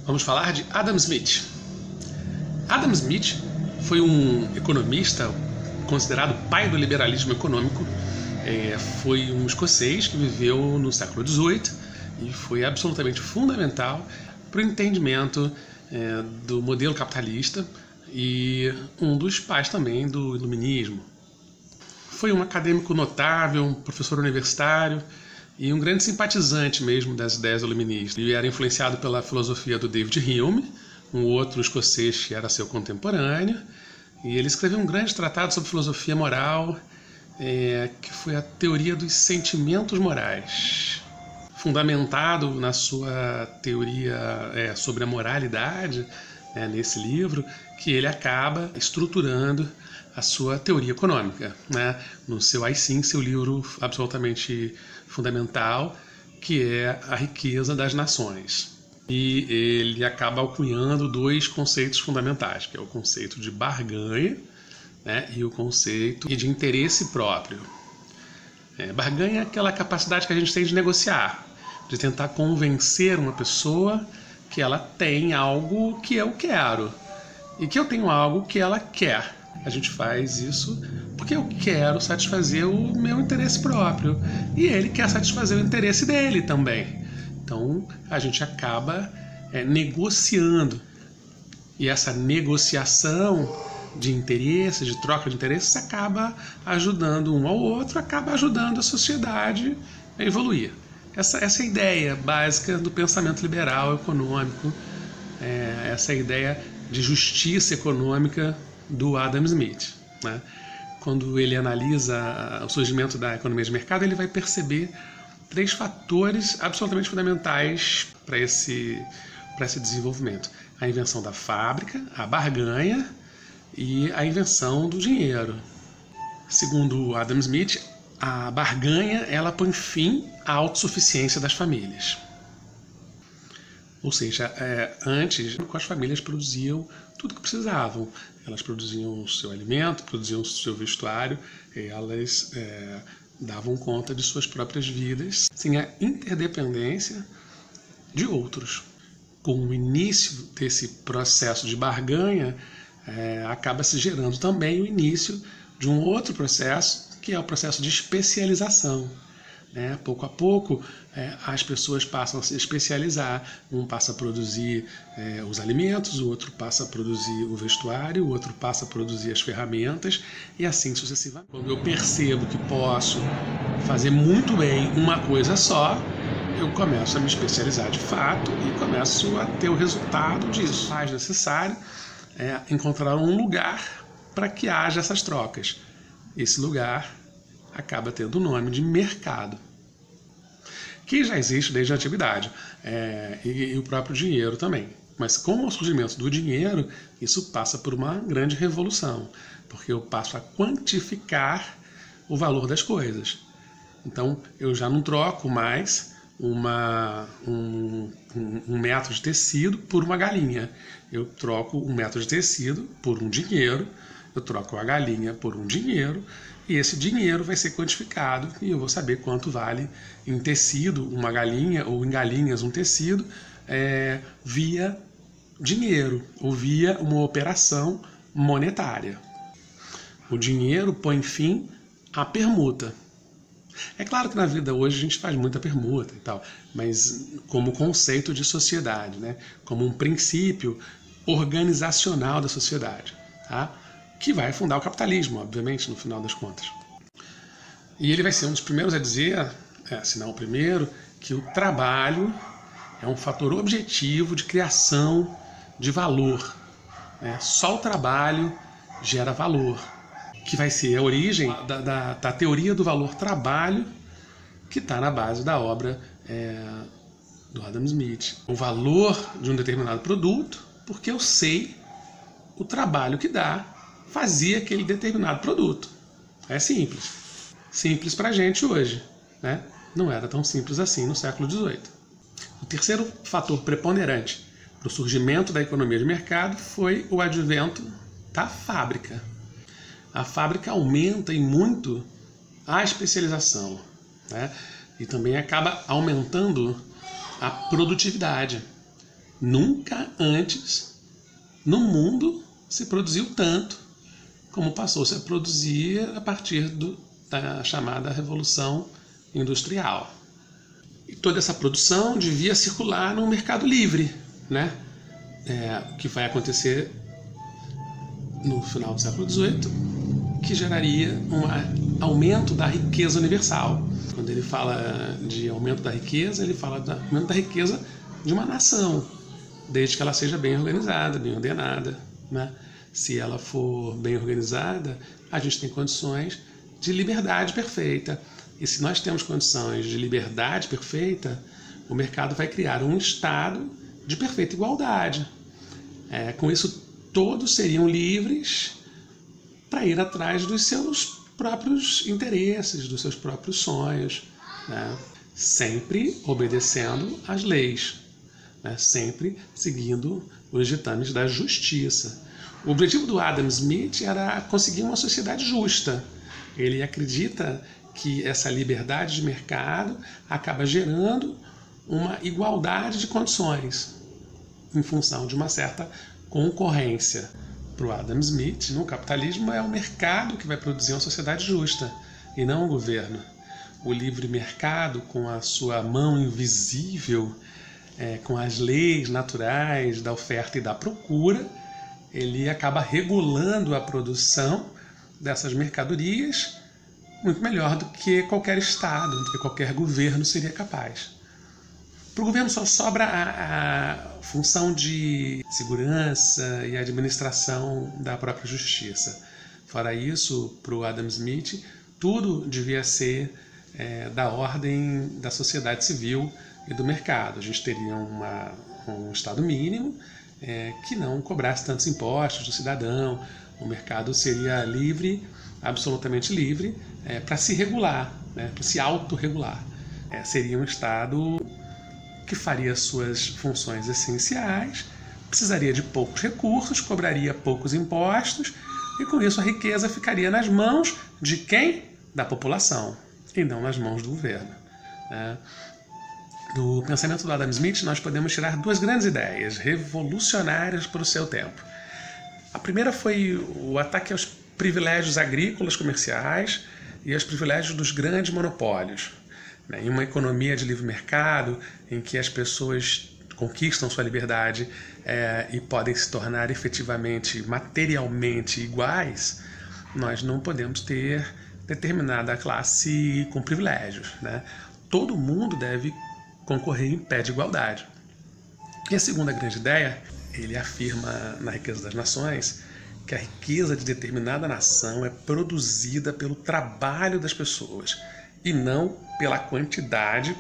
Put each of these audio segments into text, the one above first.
Vamos falar de Adam Smith. Adam Smith foi um economista considerado pai do liberalismo econômico. Foi um escocês que viveu no século XVIII e foi absolutamente fundamental para o entendimento do modelo capitalista e um dos pais também do iluminismo. Foi um acadêmico notável, um professor universitário e um grande simpatizante mesmo das ideias iluministas. Ele era influenciado pela filosofia do David Hume, um outro escocês que era seu contemporâneo, e ele escreveu um grande tratado sobre filosofia moral, que foi a teoria dos sentimentos morais. Fundamentado na sua teoria sobre a moralidade, nesse livro, que ele acaba estruturando a sua teoria econômica, no seu AI-5, seu livro absolutamente fundamental, que é A Riqueza das Nações. E ele acaba alcunhando dois conceitos fundamentais, que é o conceito de barganha, e o conceito de interesse próprio. Barganha é aquela capacidade que a gente tem de negociar, de tentar convencer uma pessoa que ela tem algo que eu quero e que eu tenho algo que ela quer. A gente faz isso porque eu quero satisfazer o meu interesse próprio e ele quer satisfazer o interesse dele também. Então a gente acaba negociando, e essa negociação de interesses, de troca de interesses, acaba ajudando um ao outro, acaba ajudando a sociedade a evoluir. Essa é a ideia básica do pensamento liberal econômico, essa ideia de justiça econômica do Adam Smith. Quando ele analisa o surgimento da economia de mercado, ele vai perceber três fatores absolutamente fundamentais para esse desenvolvimento: a invenção da fábrica, a barganha e a invenção do dinheiro. Segundo Adam Smith, a barganha ela põe fim à autossuficiência das famílias. Ou seja, antes as famílias produziam tudo que precisavam. Elas produziam o seu alimento, produziam o seu vestuário, elas davam conta de suas próprias vidas, sem a interdependência de outros. Com o início desse processo de barganha, acaba se gerando também o início de um outro processo, que é o processo de especialização. Pouco a pouco, as pessoas passam a se especializar. Um passa a produzir os alimentos, o outro passa a produzir o vestuário, o outro passa a produzir as ferramentas, e assim sucessivamente. Quando eu percebo que posso fazer muito bem uma coisa só, eu começo a me especializar de fato e começo a ter o resultado disso. É necessário encontrar um lugar para que haja essas trocas. Esse lugar acaba tendo o nome de mercado, que já existe desde a antiguidade, e o próprio dinheiro também. Mas com o surgimento do dinheiro, isso passa por uma grande revolução, porque eu passo a quantificar o valor das coisas. Então, eu já não troco mais um metro de tecido por uma galinha. Eu troco um metro de tecido por um dinheiro, eu troco a galinha por um dinheiro, e esse dinheiro vai ser quantificado e eu vou saber quanto vale em tecido uma galinha ou em galinhas um tecido, via dinheiro ou via uma operação monetária. O dinheiro põe fim à permuta. É claro que na vida hoje a gente faz muita permuta e tal, mas como conceito de sociedade, como um princípio organizacional da sociedade, que vai fundar o capitalismo, obviamente, no final das contas. E ele vai ser um dos primeiros a dizer, se não o primeiro, que o trabalho é um fator objetivo de criação de valor. Só o trabalho gera valor, que vai ser a origem da teoria do valor trabalho, que está na base da obra do Adam Smith. O valor de um determinado produto, porque eu sei o trabalho que dá fazer aquele determinado produto. É simples. Simples para a gente hoje, Não era tão simples assim no século XVIII. O terceiro fator preponderante para o surgimento da economia de mercado foi o advento da fábrica. A fábrica aumenta em muito a especialização, e também acaba aumentando a produtividade. Nunca antes no mundo se produziu tanto como passou-se a produzir a partir da chamada Revolução Industrial. E toda essa produção devia circular no mercado livre, né? O que vai acontecer no final do século XVIII, que geraria um aumento da riqueza universal. Quando ele fala de aumento da riqueza, ele fala do aumento da riqueza de uma nação, desde que ela seja bem organizada, bem ordenada, né? Se ela for bem organizada, a gente tem condições de liberdade perfeita. E se nós temos condições de liberdade perfeita, o mercado vai criar um estado de perfeita igualdade. Com isso, todos seriam livres para ir atrás dos seus próprios interesses, dos seus próprios sonhos, né? Sempre obedecendo às leis, né? Sempre seguindo os ditames da justiça. O objetivo do Adam Smith era conseguir uma sociedade justa. Ele acredita que essa liberdade de mercado acaba gerando uma igualdade de condições em função de uma certa concorrência. Para o Adam Smith, no capitalismo é o mercado que vai produzir uma sociedade justa e não o governo. O livre mercado, com a sua mão invisível, com as leis naturais da oferta e da procura, ele acaba regulando a produção dessas mercadorias muito melhor do que qualquer Estado, do que qualquer governo seria capaz. Para o governo só sobra a função de segurança e administração da própria justiça. Fora isso, para o Adam Smith, tudo devia ser da ordem da sociedade civil e do mercado. A gente teria um Estado mínimo que não cobrasse tantos impostos do cidadão. O mercado seria livre, absolutamente livre, para se regular, né, para se autorregular. Seria um Estado que faria suas funções essenciais, precisaria de poucos recursos, cobraria poucos impostos, e com isso a riqueza ficaria nas mãos de quem? Da população, e não nas mãos do governo, né? Do pensamento do Adam Smith, nós podemos tirar duas grandes ideias, revolucionárias para o seu tempo. A primeira foi o ataque aos privilégios agrícolas comerciais e aos privilégios dos grandes monopólios. Em uma economia de livre mercado, em que as pessoas conquistam sua liberdade e podem se tornar efetivamente, materialmente iguais, nós não podemos ter determinada classe com privilégios, né? Todo mundo deve concorrer em pé de igualdade. E a segunda grande ideia, ele afirma na Riqueza das Nações que a riqueza de determinada nação é produzida pelo trabalho das pessoas e não pela quantidade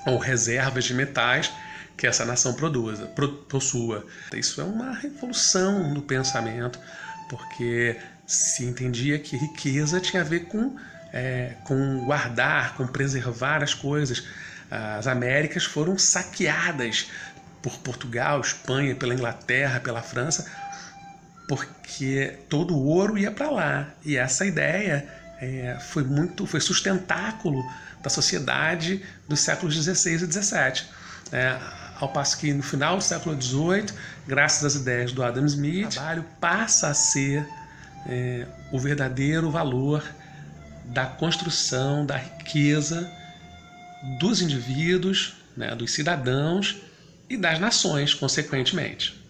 ou reservas de metais que essa nação possua. Isso é uma revolução no pensamento, porque se entendia que riqueza tinha a ver com guardar, com preservar as coisas. As Américas foram saqueadas por Portugal, Espanha, pela Inglaterra, pela França, porque todo o ouro ia para lá. E essa ideia foi sustentáculo da sociedade dos séculos XVI e XVII. Ao passo que no final do século XVIII, graças às ideias do Adam Smith, o trabalho passa a ser o verdadeiro valor da construção da riqueza dos indivíduos, né, dos cidadãos e das nações, consequentemente.